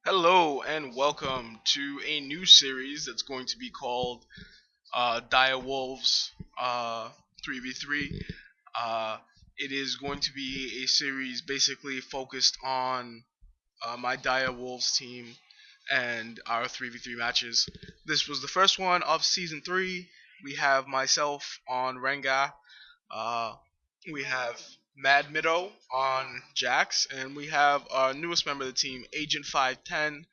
Hello and welcome to a new series that's going to be called Diawolves 3v3. Uh, it is going to be a series basically focused on my Diawolves team and our 3v3 matches. This was the first one of season 3. We have myself on Rengar, uh, we have Madmido on Jax, and we have our newest member of the team, Agent 510.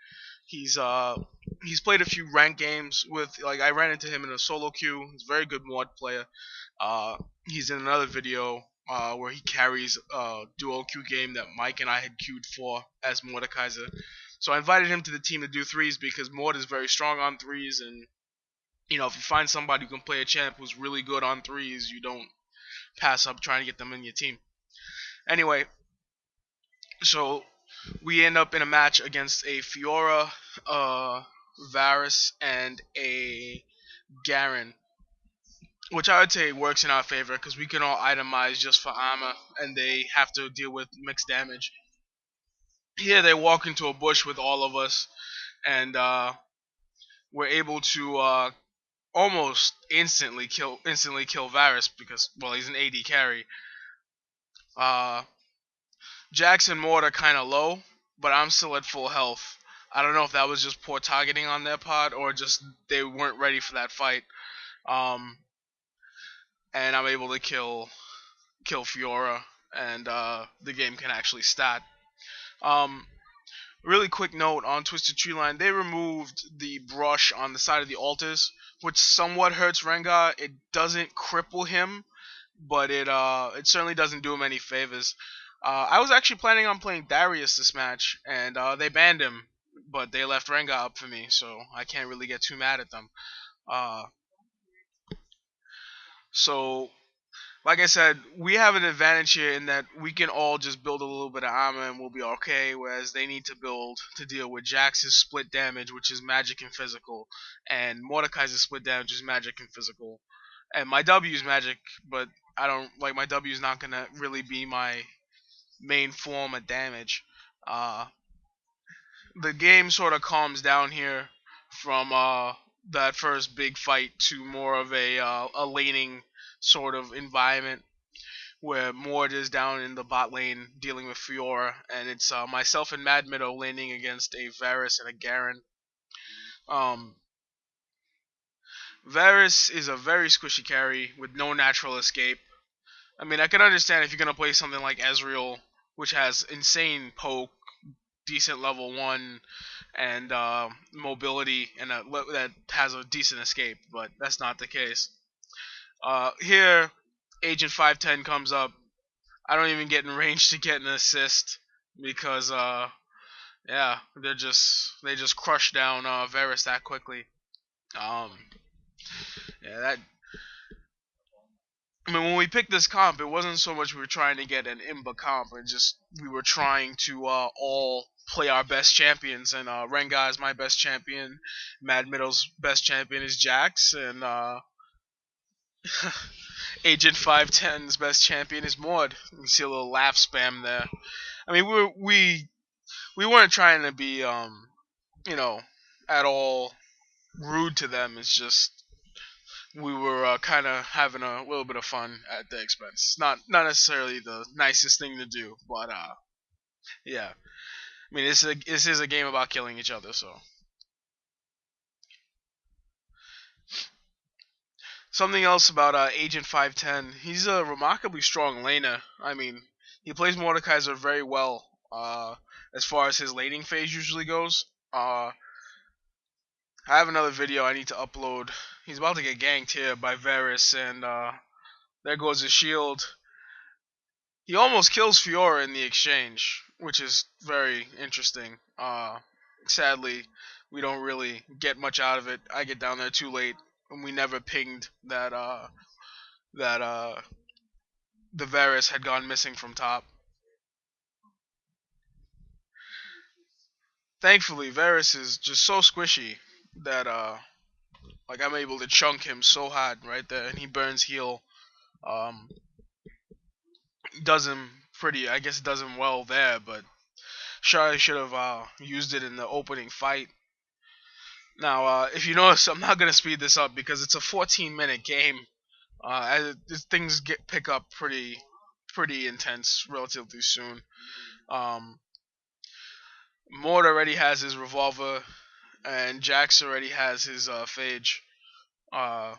He's uh he's played a few ranked games with I ran into him in a solo queue. He's a very good Morde player. He's in another video where he carries a duo queue game that Mike and I had queued for as Mordekaiser. So I invited him to the team to do threes because Morde is very strong on threes, and if you find somebody who can play a champ who's really good on threes, you don't pass up trying to get them in your team. Anyway, so we end up in a match against a Fiora, Varus, and a Garen, which I would say works in our favor because we can all itemize just for armor, and they have to deal with mixed damage. Here they walk into a bush with all of us, and we're able to almost instantly kill Varus because he's an AD carry. Uh, Jax and Morde are kind of low, but I'm still at full health. I don't know if that was just poor targeting on their part or just they weren't ready for that fight. Um, and I'm able to kill Fiora, and the game can actually start. Um, really quick note on Twisted Treeline: they removed the brush on the side of the altars, which somewhat hurts Rengar. It doesn't cripple him, but it certainly doesn't do him any favors. I was actually planning on playing Darius this match, and they banned him, but they left Rengar up for me, so I can't really get too mad at them. Uh, so like I said, we have an advantage here in that we can all just build a little bit of armor and we'll be okay, whereas they need to build to deal with Jax's split damage, which is magic and physical, and Mordekaiser's split damage is magic and physical. And my W is magic, but I don't like my W is not gonna really be my main form of damage. Uh, the game sort of calms down here from that first big fight to more of a laning sort of environment where Morde is down in the bot lane dealing with Fiora, and it's myself and Madmido laning against a Varus and a Garen. Um, Varus is a very squishy carry with no natural escape. I mean, I can understand if you're gonna play something like Ezreal, which has insane poke, decent level 1, and mobility, and that has a decent escape, but that's not the case. Here, Agent 510 comes up. I don't even get in range to get an assist because yeah, they just crush down Varus that quickly. Um, yeah, that I mean, when we picked this comp, it wasn't so much we were trying to get an Imba comp, it just we were trying to all play our best champions, and Rengar is my best champion, Mad Middle's best champion is Jax, and Agent 510's best champion is Morde. You see a little laugh spam there. I mean, we weren't trying to be you know at all rude to them. It's just we were kind of having a little bit of fun at the expense. Not necessarily the nicest thing to do, but yeah. I mean, this is a game about killing each other. So something else about Agent 510. He's a remarkably strong laner. I mean, he plays Mordekaiser very well. As far as his laning phase usually goes. I have another video I need to upload. He's about to get ganked here by Varus, and there goes his shield. He almost kills Fiora in the exchange, which is very interesting. Sadly, we don't really get much out of it. I get down there too late, and we never pinged that the Varus had gone missing from top. Thankfully, Varus is just so squishy that like I'm able to chunk him so hard right there, and he burns heal. Um, does him pretty. I guess does him well there, but Sure, I should have used it in the opening fight. Now, if you notice, I'm not gonna speed this up because it's a 14-minute game. Things pick up pretty intense relatively soon. Um, Morde already has his revolver, and Jax already has his phage. Uh,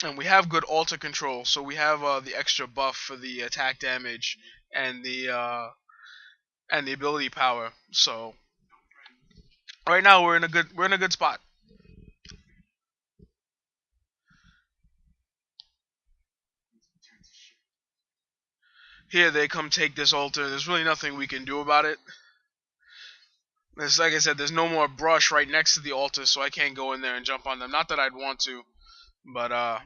and we have good alter control, so we have the extra buff for the attack damage and the ability power. So right now we're in a good spot. Here they come take this altar. There's really nothing we can do about it. There's, like I said, there's no more brush right next to the altar, so I can't go in there and jump on them. Not that I'd want to, but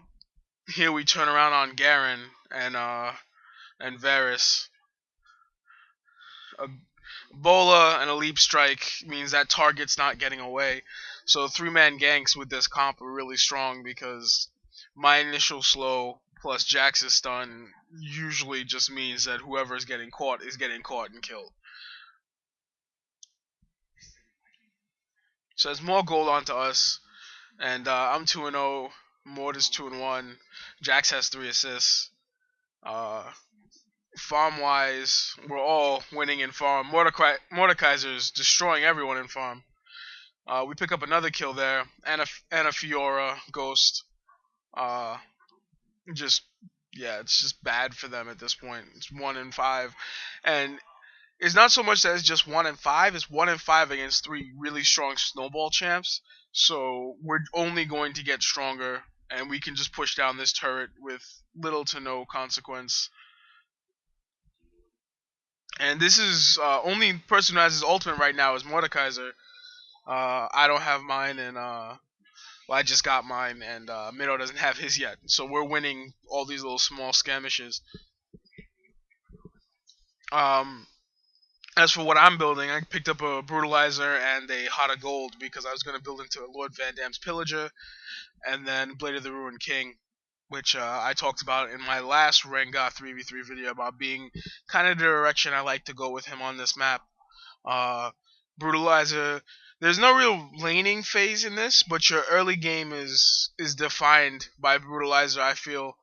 here we turn around on Garen and Varus. A Bola and a leap strike means that target's not getting away. So 3-man ganks with this comp are really strong because my initial slow plus Jax's stun usually just means that whoever is getting caught and killed. So it's more gold onto us, and I'm 2-0. Morde is 2-1. Jax has 3 assists. Uh, Farm wise, we're all winning in farm. Mordekaiser's destroying everyone in farm. We pick up another kill there, and a Fiora Ghost. Uh, just yeah, it's just bad for them at this point. It's 1-5, and it's not so much that it's just 1-5. It's 1-5 against 3 really strong snowball champs. So we're only going to get stronger, and we can just push down this turret with little to no consequence. And this is only person who has his ultimate right now is Mordekaiser. I don't have mine, and well, I just got mine, and Minnow doesn't have his yet. So we're winning all these little small skirmishes. Um, as for what I'm building, I picked up a Brutalizer and a Hot of Gold because I was going to build into Lord Van Dam's Pillager, and then Blade of the Ruined King, which I talked about in my last Rengar 3v3 video about being kind of the direction I like to go with him on this map. Uh, Brutalizer, there's no real laning phase in this, but your early game is defined by Brutalizer, I feel.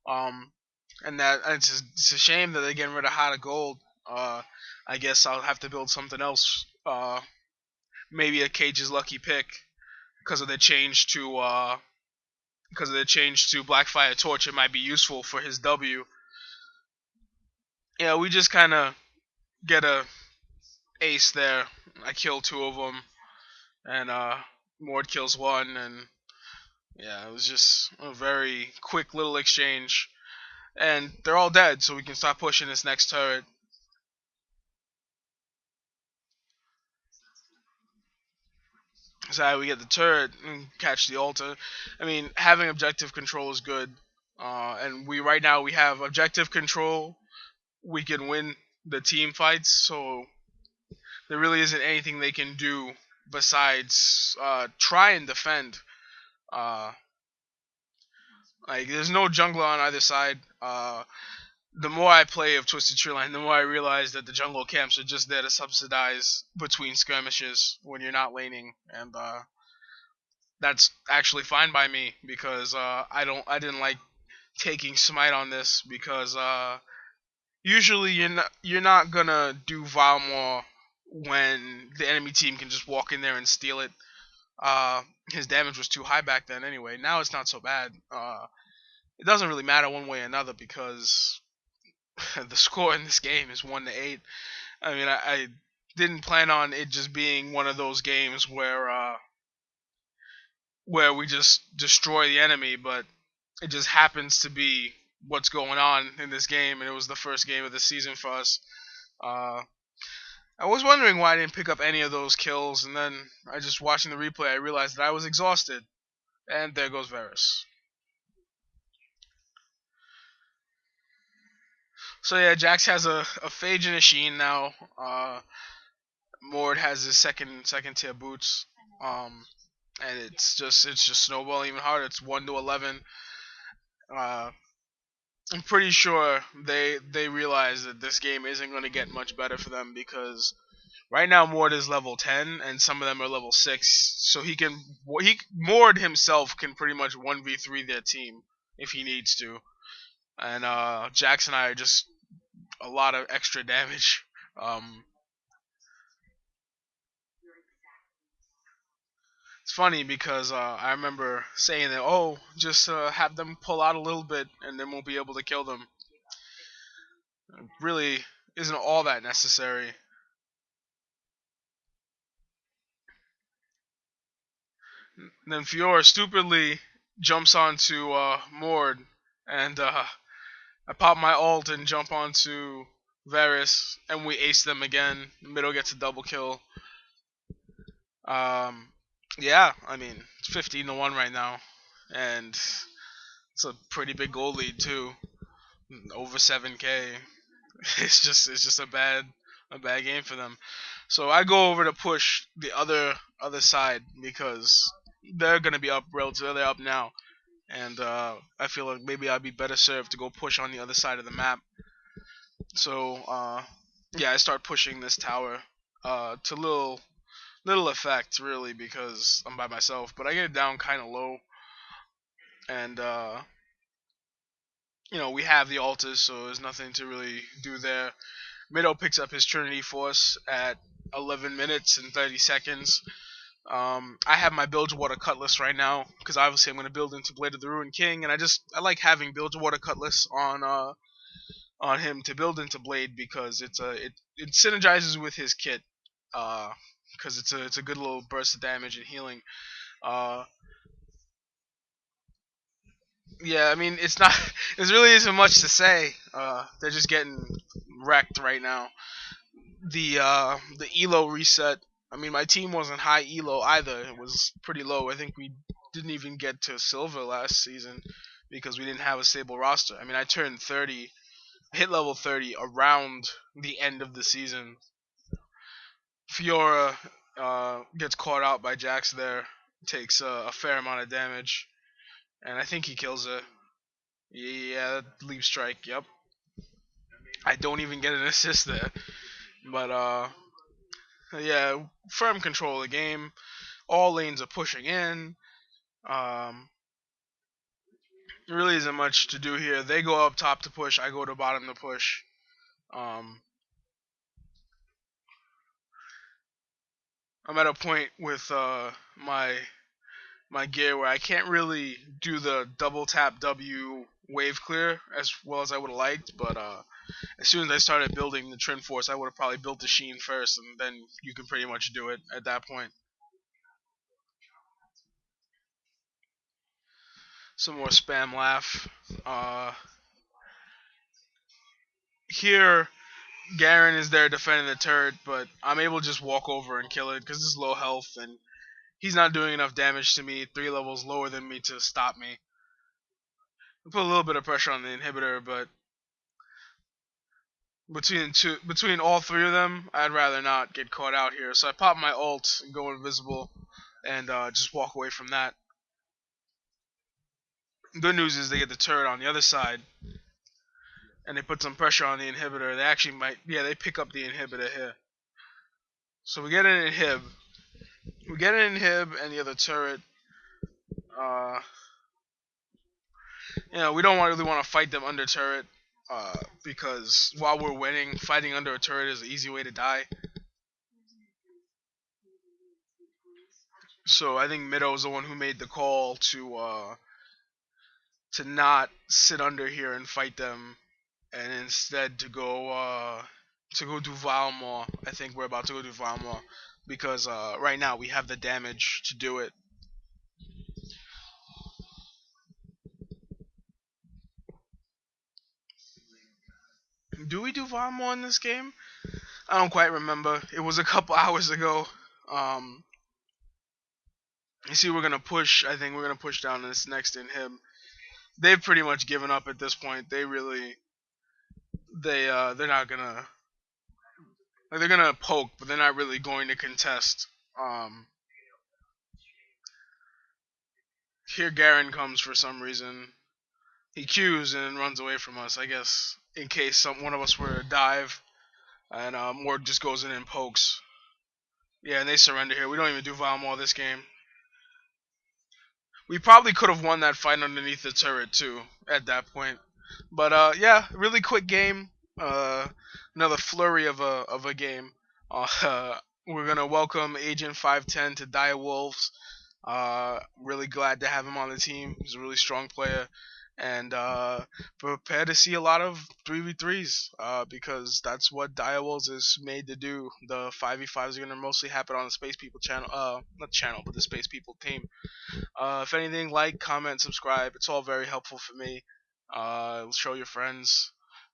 Um, and that it's a shame that they're getting rid of Hot of Gold. I guess I'll have to build something else. Maybe a Cage's lucky pick because of the change to Blackfire Torch. It might be useful for his W. Yeah, we just kind of get a ace there. I kill 2 of them, and Morde kills 1, and yeah, it was just a very quick little exchange. And they're all dead, so we can start pushing this next turret. So we get the turret and catch the altar. I mean, having objective control is good. And right now we have objective control. We can win the team fights, so there really isn't anything they can do besides try and defend. Like there's no jungler on either side. The more I play of Twisted Treeline, the more I realize that the jungle camps are just there to subsidize between skirmishes when you're not laning, and that's actually fine by me because I didn't like taking smite on this because usually you're not gonna do Valmore when the enemy team can just walk in there and steal it. His damage was too high back then anyway. Now it's not so bad. It doesn't really matter one way or another because the score in this game is 1-8. I mean, I didn't plan on it just being one of those games where we just destroy the enemy, but it just happens to be what's going on in this game, and it was the first game of the season for us. Uh, I was wondering why I didn't pick up any of those kills, and then I just watching the replay, I realized that I was exhausted, and there goes Varus. So yeah, Jax has a Phage and a Sheen now. Morde has his second tier boots. And it's just snowballing even harder. It's 1-11. I'm pretty sure they realize that this game isn't going to get much better for them because Right now, Morde is level 10, and some of them are level 6. So Morde himself can pretty much 1v3 their team if he needs to. And Jax and I are just a lot of extra damage. Um, it's funny because I remember saying that, oh, just have them pull out a little bit, and then we'll be able to kill them. It really isn't all that necessary. And then Fiora stupidly jumps onto Mord, and I pop my ult and jump onto Varus, and we ace them again. Middle gets a double kill. Um, yeah, I mean it's 15-1 right now, and it's a pretty big goal lead too, over 7K. It's just a bad game for them. So I go over to push the other side because they're gonna be up relatively. They're up now, and I feel like maybe I'd be better served to go push on the other side of the map. So yeah, I start pushing this tower to little effect really because I'm by myself, but I get it down kind of low, and we have the altars, so there's nothing to really do there. Mido picks up his Trinity Force at 11 minutes and 30 seconds. I have my Bilgewater Cutlass right now because obviously I'm going to build into Blade of the Ruined King, and I like having Bilgewater Cutlass on him to build into Blade because it synergizes with his kit because it's a good little burst of damage and healing. Uh, yeah, I mean it's not there really isn't much to say. They're just getting wrecked right now. The elo reset. I mean my team wasn't high elo either. It was pretty low. I think we didn't even get to silver last season because we didn't have a stable roster. I mean I turned 30, hit level 30 around the end of the season. Fiora gets caught out by Jax there, takes a fair amount of damage, and I think he kills her. Yeah, leap strike. Yep. I don't even get an assist there, but yeah, firm control of the game. All lanes are pushing in. Um, there really isn't much to do here. They go up top to push. I go to bottom to push. Um, I'm at a point with my gear where I can't really do the double tap W wave clear as well as I would have liked, but as soon as I started building the Trin Force, I would have probably built the Sheen first, and then you can pretty much do it at that point. Some more spam laugh. Here, Garen is there defending the turret, but I'm able to just walk over and kill it because it's low health, and he's not doing enough damage to me, 3 levels lower than me to stop me. I put a little bit of pressure on the inhibitor, but between all three of them, I'd rather not get caught out here. So I pop my ult and go invisible, and just walk away from that. Good news is they get the turret on the other side, and they put some pressure on the inhibitor. They actually they pick up the inhibitor here. So we get an inhib, and the other turret. Uh, we don't really want to fight them under turret, because while we're winning, fighting under a turret is an easy way to die. So I think Mido is the one who made the call to not sit under here and fight them, and instead to go do Valmore. I think we're about to go do Valmore because right now we have the damage to do it. Do we do Valmore in this game? I don't quite remember. It was a couple hours ago. You see, we're gonna push. I think we're gonna push down this next inhib. They've pretty much given up at this point. They're not gonna they're gonna poke, but they're not really going to contest. Here Garen comes for some reason. He Qs and runs away from us. I guess in case one of us were to dive, and Morde just goes in and pokes. Yeah, and they surrender here. We don't even do Valmall this game. We probably could have won that fight underneath the turret too at that point. But yeah, really quick game. Another flurry of a game. We're gonna welcome Agent 510 to Diawolves. Really glad to have him on the team. He's a really strong player, and prepare to see a lot of 3v3s because that's what Diawolves is made to do. The 5v5s are gonna mostly happen on the Space People channel, not channel, but the Space People team. If anything, like, comment, subscribe. It's all very helpful for me. Show your friends.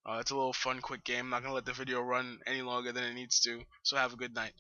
It's a little fun, quick game. I'm not gonna let the video run any longer than it needs to. So have a good night.